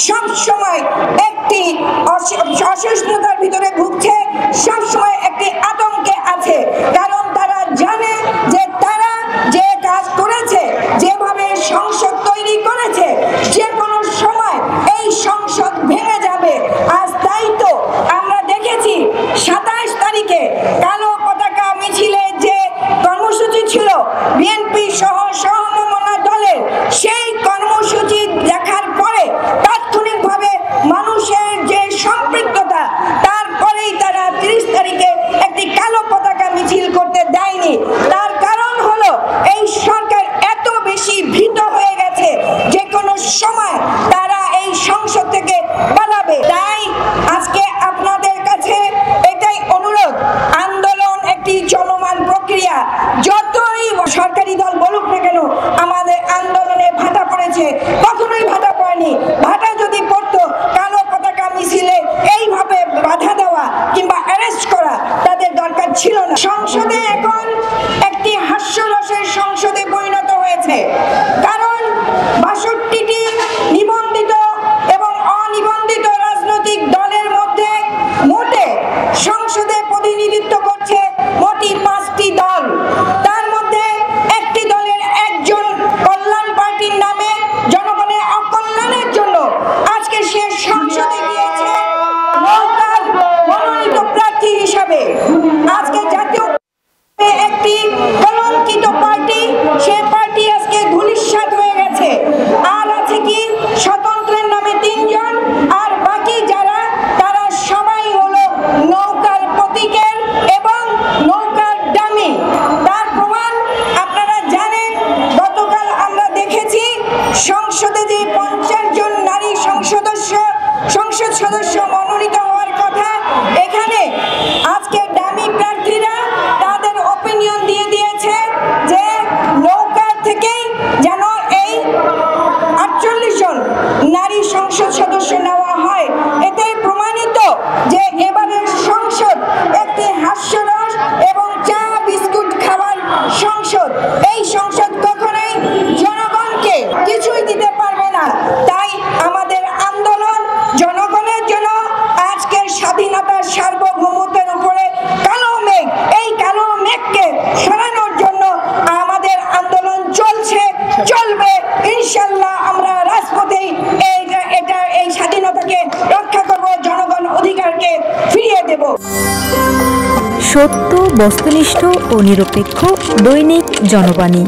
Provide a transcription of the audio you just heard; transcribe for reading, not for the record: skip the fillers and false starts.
সব সময় একটি অসহিষ্ণুতার ভিতরে ভুগছে, সব সময় একটি আতঙ্কে আছে। কারণ তারা জানে যে তারা যে কাজ করেছে, যেভাবে সংসদ তৈরি করেছে, যে কোনো সময় এই সংসদ ভেঙে যাবে। আজ তাই তো আমরা দেখেছি 27 তারিখে কালো পতাকা মিছিলের যে কর্মসূচি ছিল বিএনপি সহ সমমনা দলের, সেই কর্মসূচি দেখার পরে তাৎক্ষণিকভাবে মানুষের যে সম্পৃক্ততা, তারপরেই তারা 30 তারিখে একটি কালো পতাকা মিছিল করতে দেয়নি। তার কারণ হলো এই সরকার এত বেশি ভীত হয়ে গেছে, যে কোনো সময় তারা এই সংসদ থেকে পালাবে। তাই আজকে আপনাদের কাছে এটাই অনুরোধ, আন্দোলন একটি চলমান প্রক্রিয়া। যতই সরকারি দল বলুক না কেন আমাদের আন্দোলনে ভাটা পড়েছে, কখনোই ভাটা পড়েনি। ভাটা যদি পড়তো কালো পতাকা মিছিলে এইভাবে বাধা দেওয়া কিংবা অ্যারেস্ট করা তাদের দরকার ছিল না। সংসদে এখন একটি হাস্যরসের সংসদে পরিণত হয়েছে, কারণ ৬২টি নিবন্ধিত এবং অনিবন্ধিত রাজনৈতিক দলের মধ্যে মোটে সংসদে প্রতিনিধিত্ব করছে মোটই 5টি দল। তার মধ্যে একটি দলের একজন কল্যাণ পার্টির নামে জনগণের অকল্যাণের জন্য আজকে সে সংসদে গিয়েছে নৌকার মনোনীত প্রার্থী হিসাবে। আজকে জাতীয় একটি কলঙ্কিত পার্টি, সে পার্টি আজকে ধূলিসাৎ হয়ে গেছে। আর আছে কি স্বতন্ত্রের নামে 3 জন, আর বাকি যারা তারা সবাই হলো নৌকার প্রতীকের এবং নৌকার ডামি। তার প্রমাণ আপনারা জানেন, গতকাল আমরা দেখেছি সংসদে যে 50 জন নারী সংসদ সদস্য মনোনীত হওয়ার কথা, এখানে আজকে ডামি প্রার্থীরা তাদের অপিনিয়ন দিয়ে দিয়েছে যে নৌকা থেকেই যেন এই 48 জন নারী সংসদ সদস্য নেওয়া হয়। এতে প্রমাণিত যে এবারের সংসদ একটি হাস্যরস এবং চা বিস্কুট খাওয়ার সংসদ। এই সংসদ কখনোই জনগণকে কিছুই দিতে পারবে না। তাই আমাদের আন্দোলন জনগণের জন্য, আজকের স্বাধীনতার সার্বভৌমত্বের উপরে কালো মেঘ, এই কালো মেঘকে সরানোর জন্য আমাদের আন্দোলন চলছে, চলবে ইনশাল্লাহ। আমরা রাজপথেই এই স্বাধীনতাকে রক্ষা করব, জনগণ অধিকারকে ফিরিয়ে দেব। সত্য, বস্তুনিষ্ঠ ও নিরপেক্ষ দৈনিক জনবাণী।